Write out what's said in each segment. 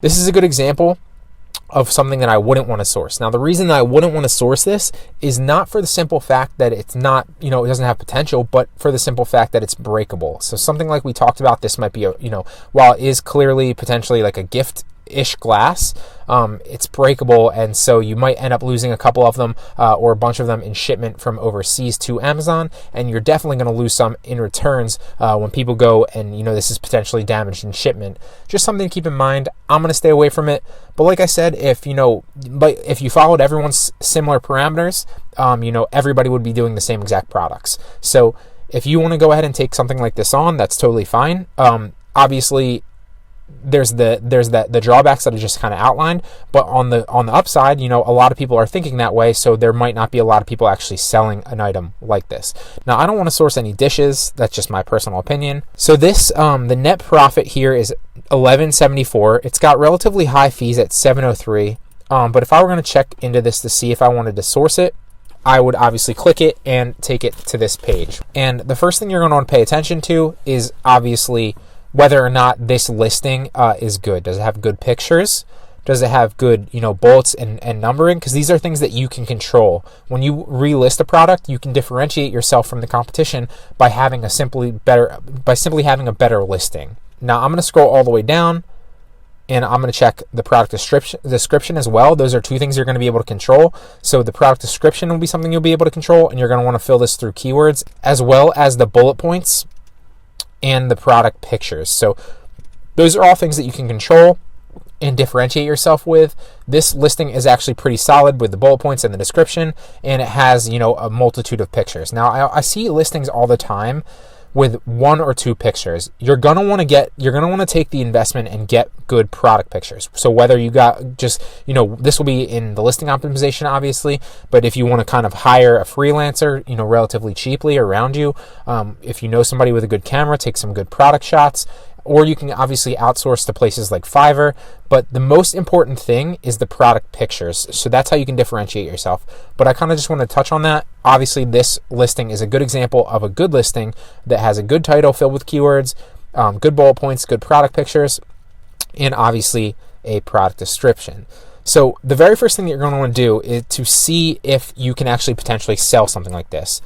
This is a good example of something that I wouldn't want to source. Now, the reason that I wouldn't want to source this is not for the simple fact that it's not, it doesn't have potential, but for the simple fact that it's breakable. So something like we talked about, this might be while it is clearly potentially like a gift-ish glass, it's breakable, and so you might end up losing a couple of them or a bunch of them in shipment from overseas to Amazon, and you're definitely going to lose some in returns when people go and this is potentially damaged in shipment. Just something to keep in mind. I'm going to stay away from it, but like I said, if you followed everyone's similar parameters, everybody would be doing the same exact products. So if you want to go ahead and take something like this on, that's totally fine. Obviously, there's the drawbacks that I just kind of outlined, but on the upside, a lot of people are thinking that way, so there might not be a lot of people actually selling an item like this. Now, I don't want to source any dishes. That's just my personal opinion. So this, the net profit here is $11.74. It's got relatively high fees at $7.03. But if I were going to check into this to see if I wanted to source it, I would obviously click it and take it to this page. And the first thing you're going to want to pay attention to is obviously whether or not this listing is good. Does it have good pictures? Does it have good, bullets and numbering? Because these are things that you can control. When you relist a product, you can differentiate yourself from the competition by simply having a better listing. Now, I'm going to scroll all the way down, and I'm going to check the product description as well. Those are two things you're going to be able to control. So the product description will be something you'll be able to control, and you're going to want to fill this through keywords, as well as the bullet points and the product pictures. So those are all things that you can control and differentiate yourself with. This listing is actually pretty solid with the bullet points and the description, and it has, a multitude of pictures. Now, I see listings all the time with one or two pictures. You're going to want to take the investment and get good product pictures. So whether you got just, this will be in the listing optimization, obviously, but if you want to kind of hire a freelancer, relatively cheaply around you, if you know somebody with a good camera, take some good product shots, or you can obviously outsource to places like Fiverr. But the most important thing is the product pictures. So that's how you can differentiate yourself. But I kind of just want to touch on that. Obviously, this listing is a good example of a good listing that has a good title filled with keywords, good bullet points, good product pictures, and obviously a product description. So the very first thing that you're going to want to do is to see if you can actually potentially sell something like this.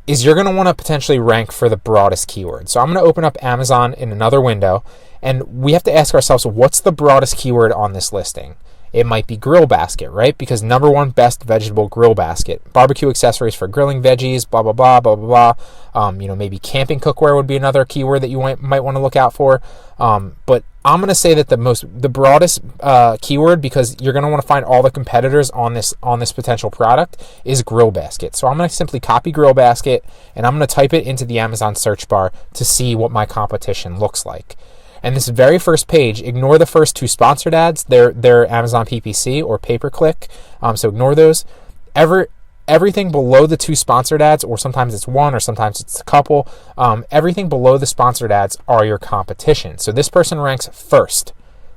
Is you're going to want to potentially rank for the broadest keyword. So I'm going to open up Amazon in another window, and we have to ask ourselves, what's the broadest keyword on this listing? It might be grill basket, right? Because number one best vegetable grill basket. Barbecue accessories for grilling veggies, blah, blah, blah, blah, blah, blah. Maybe camping cookware would be another keyword that you might want to look out for. But I'm going to say that the broadest keyword, because you're going to want to find all the competitors on this potential product, is grill basket. So I'm going to simply copy grill basket, and I'm going to type it into the Amazon search bar to see what my competition looks like. And this very first page, ignore the first two sponsored ads. They're Amazon PPC or pay-per-click. So ignore those. Everything below the two sponsored ads, or sometimes it's one, or sometimes it's a couple, everything below the sponsored ads are your competition. So this person ranks first.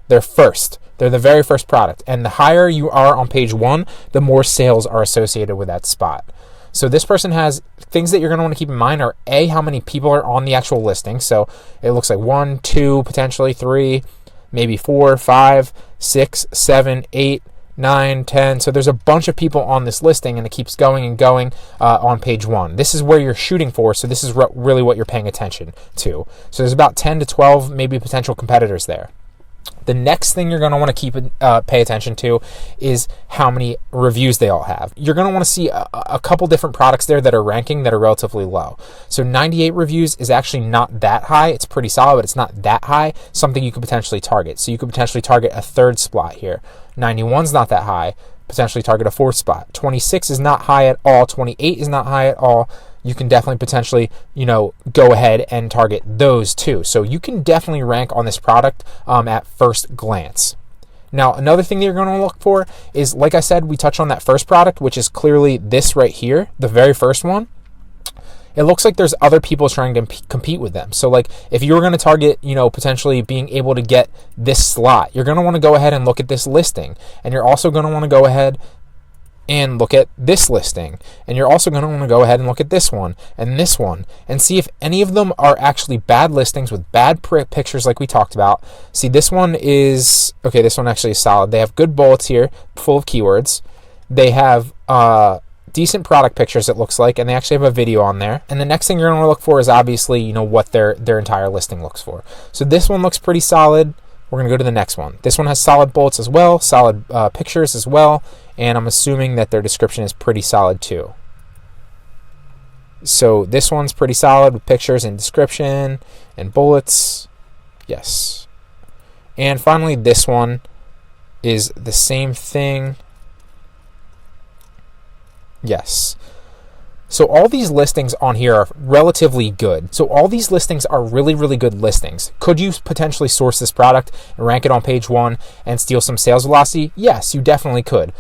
They're first. They're the very first product. And the higher you are on page one, the more sales are associated with that spot. So this person has things that you're going to want to keep in mind are A, how many people are on the actual listing. So it looks like 1, 2, potentially 3, maybe 4, 5, 6, 7, 8, 9, 10. So there's a bunch of people on this listing, and it keeps going and going on page one. This is where you're shooting for, so this is really what you're paying attention to. So there's about 10 to 12 maybe potential competitors there. The next thing you're going to want to pay attention to is how many reviews they all have. You're going to want to see a couple different products there that are ranking that are relatively low. So 98 reviews is actually not that high. It's pretty solid, but it's not that high. Something you could potentially target. So you could potentially target a third spot here. 91 is not that high. Potentially target a fourth spot. 26 is not high at all. 28 is not high at all. You can definitely potentially, go ahead and target those too. So you can definitely rank on this product at first glance. Now, another thing that you're going to look for is, like I said, we touched on that first product, which is clearly this right here, the very first one. It looks like there's other people trying to compete with them. So like if you were going to target, potentially being able to get this slot, you're going to want to go ahead and look at this listing. And you're also going to want to go ahead and look at this listing. And you're also going to want to go ahead and look at this one and see if any of them are actually bad listings with bad pictures like we talked about. See, this one is, okay, this one actually is solid. They have good bullets here, full of keywords. They have decent product pictures, it looks like, and they actually have a video on there. And the next thing you're going to look for is obviously, you know, what their entire listing looks for. So this one looks pretty solid. We're going to go to the next one. This one has solid bullets as well, solid pictures as well, and I'm assuming that their description is pretty solid too. So this one's pretty solid with pictures and description and bullets. Yes. And finally, this one is the same thing. Yes. So all these listings on here are relatively good. So all these listings are really, really good listings. Could you potentially source this product and rank it on page 1 and steal some sales velocity? Yes, you definitely could.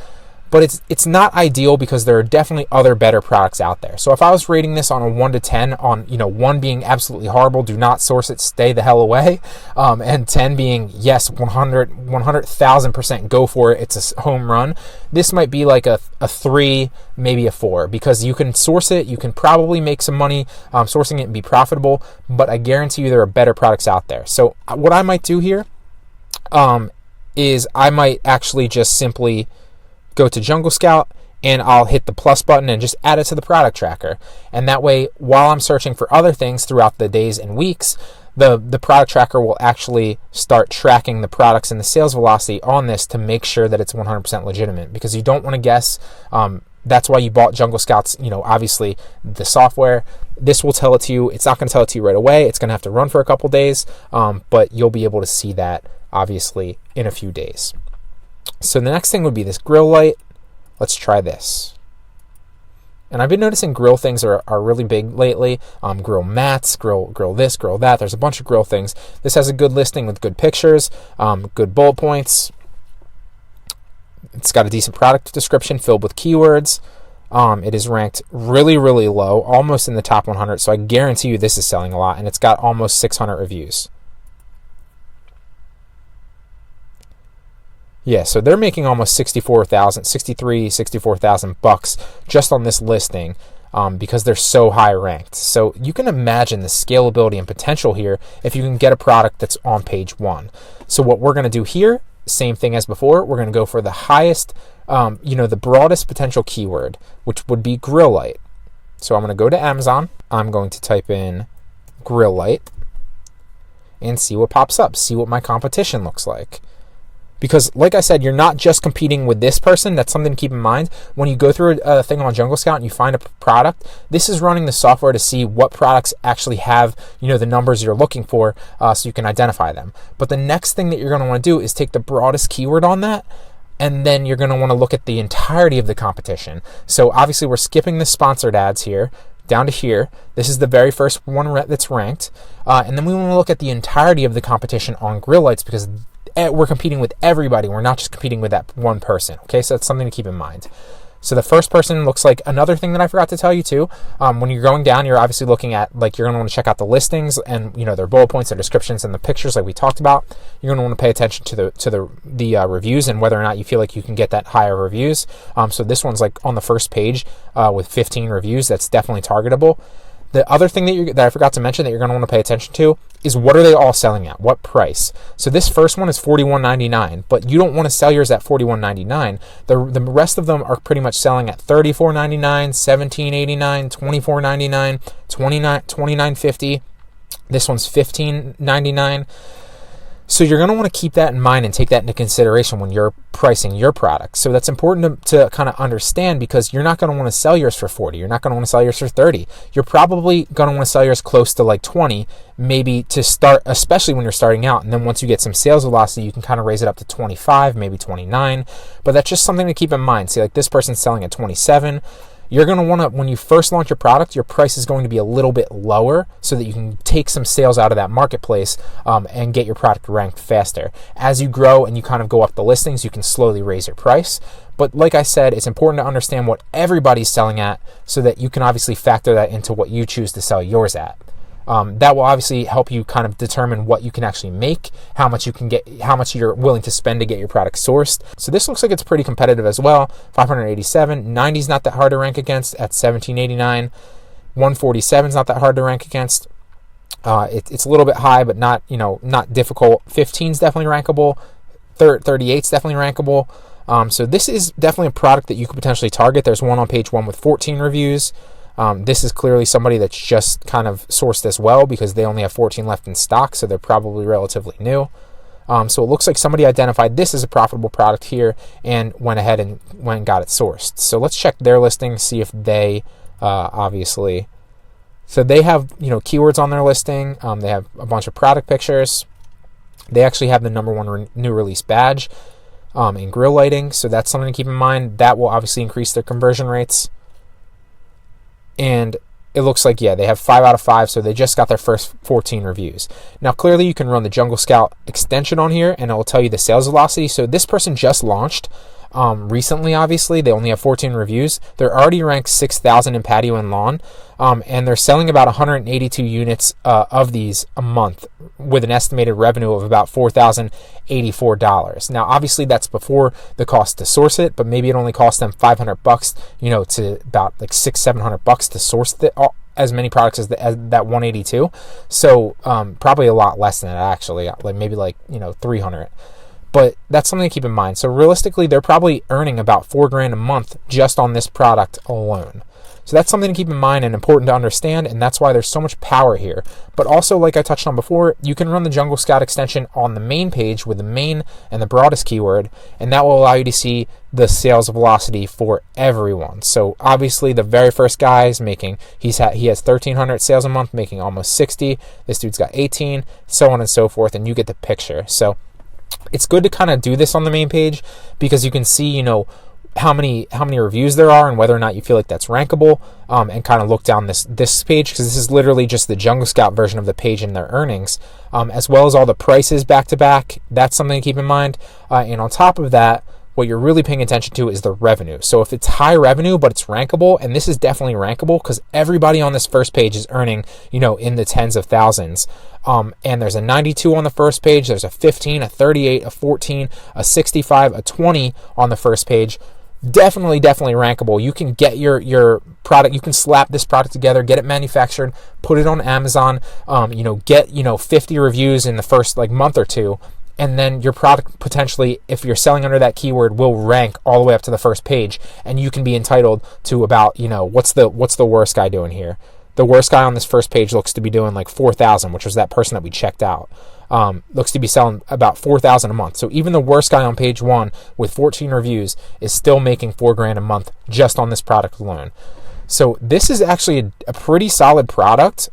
But it's not ideal because there are definitely other better products out there. So if I was rating this on a 1 to 10, on 1 being absolutely horrible, do not source it, stay the hell away, and 10 being yes, 100,000% go for it, it's a home run, this might be like a 3, maybe a 4, because you can source it, you can probably make some money sourcing it and be profitable, but I guarantee you there are better products out there. So what I might do here is I might actually just simply go to Jungle Scout and I'll hit the plus button and just add it to the product tracker. And that way, while I'm searching for other things throughout the days and weeks, the product tracker will actually start tracking the products and the sales velocity on this to make sure that it's 100% legitimate, because you don't want to guess. That's why you bought Jungle Scouts, obviously the software. This will tell it to you. It's not going to tell it to you right away. It's going to have to run for a couple days, but you'll be able to see that obviously in a few days. So the next thing would be this grill light. Let's try this. And I've been noticing grill things are really big lately. Grill mats, grill this, grill that. There's a bunch of grill things. This has a good listing with good pictures, good bullet points. It's got a decent product description filled with keywords. It is ranked really, really low, almost in the top 100. So I guarantee you this is selling a lot, and it's got almost 600 reviews. Yeah, so they're making almost $64,000 just on this listing because they're so high ranked. So you can imagine the scalability and potential here if you can get a product that's on page 1. So what we're going to do here, same thing as before, we're going to go for the highest, the broadest potential keyword, which would be grill light. So I'm going to go to Amazon. I'm going to type in grill light and see what pops up, see what my competition looks like. Because, like I said, you're not just competing with this person. That's something to keep in mind. When you go through a thing on Jungle Scout and you find a product, this is running the software to see what products actually have, the numbers you're looking for, so you can identify them. But the next thing that you're going to want to do is take the broadest keyword on that, and then you're going to want to look at the entirety of the competition. So, obviously, we're skipping the sponsored ads here, down to here. This is the very first one that's ranked. And then we want to look at the entirety of the competition on grill lights, because we're competing with everybody. We're not just competing with that one person. Okay, so that's something to keep in mind. So the first person looks like another thing that I forgot to tell you too. When you're going down, you're obviously looking at, you're going to want to check out the listings and their bullet points, their descriptions, and the pictures like we talked about. You're going to want to pay attention to the reviews and whether or not you feel like you can get that higher reviews. So this one's like on the first page with 15 reviews. That's definitely targetable. The other thing that I forgot to mention that you're going to want to pay attention to is what are they all selling at? What price? So this first one is $41.99, but you don't want to sell yours at $41.99. The rest of them are pretty much selling at $34.99, $17.89, $24.99, $29.50. This one's $15.99. So you're going to want to keep that in mind and take that into consideration when you're pricing your product. So that's important to kind of understand, because you're not going to want to sell yours for 40. You're not going to want to sell yours for 30. You're probably going to want to sell yours close to like 20, maybe to start, especially when you're starting out. And then once you get some sales velocity, you can kind of raise it up to 25, maybe 29. But that's just something to keep in mind. See, like this person's selling at 27. You're going to want to, when you first launch your product, your price is going to be a little bit lower so that you can take some sales out of that marketplace and get your product ranked faster. As you grow and you kind of go up the listings, you can slowly raise your price. But like I said, it's important to understand what everybody's selling at so that you can obviously factor that into what you choose to sell yours at. That will obviously help you kind of determine what you can actually make, how much you can get, how much you're willing to spend to get your product sourced. So this looks like it's pretty competitive as well. 587, 90 is not that hard to rank against at 1789. 147 is not that hard to rank against. It's a little bit high, but not, not difficult. 15 is definitely rankable. 38 is definitely rankable. So this is definitely a product that you could potentially target. There's one on page 1 with 14 reviews. This is clearly somebody that's just kind of sourced this well because they only have 14 left in stock, so they're probably relatively new. So it looks like somebody identified this as a profitable product here and went ahead and got it sourced. So let's check their listing, see if they obviously... So they have, keywords on their listing. They have a bunch of product pictures. They actually have the #1 new release badge in grill lighting. So that's something to keep in mind. That will obviously increase their conversion rates. And it looks like, they have 5 out of 5. So they just got their first 14 reviews. Now, clearly you can run the Jungle Scout extension on here and it will tell you the sales velocity. So this person just launched recently. Obviously they only have 14 reviews. They're already ranked 6,000 in patio and lawn, and they're selling about 182 units of these a month with an estimated revenue of about $4,084. Now obviously that's before the cost to source it, but maybe it only cost them $500 to about like $600-700 to source as many products as that 182. So probably a lot less than that, actually, like maybe 300. But that's something to keep in mind. So realistically, they're probably earning about $4,000 a month just on this product alone. So that's something to keep in mind and important to understand, and that's why there's so much power here. But also, like I touched on before, you can run the Jungle Scout extension on the main page with the main and the broadest keyword, and that will allow you to see the sales velocity for everyone. So obviously, the very first guy is making, he has 1,300 sales a month, making almost 60. This dude's got 18, so on and so forth, and you get the picture. So it's good to kind of do this on the main page because you can see, how many reviews there are and whether or not you feel like that's rankable, and kind of look down this page, because this is literally just the Jungle Scout version of the page and their earnings, as well as all the prices back to back. That's something to keep in mind. And on top of that, what you're really paying attention to is the revenue. So if it's high revenue but it's rankable, and this is definitely rankable because everybody on this first page is earning, in the tens of thousands. And there's a 92 on the first page, there's a 15, a 38, a 14, a 65, a 20 on the first page. Definitely rankable. You can get your product, you can slap this product together, get it manufactured, put it on Amazon, get 50 reviews in the first month or two, and then your product potentially, if you're selling under that keyword, will rank all the way up to the first page, and you can be entitled to about, what's the worst guy doing here? The worst guy on this first page looks to be doing 4,000, which was that person that we checked out. Looks to be selling about 4,000 a month. So even the worst guy on page 1 with 14 reviews is still making $4,000 a month just on this product alone. So this is actually a pretty solid product.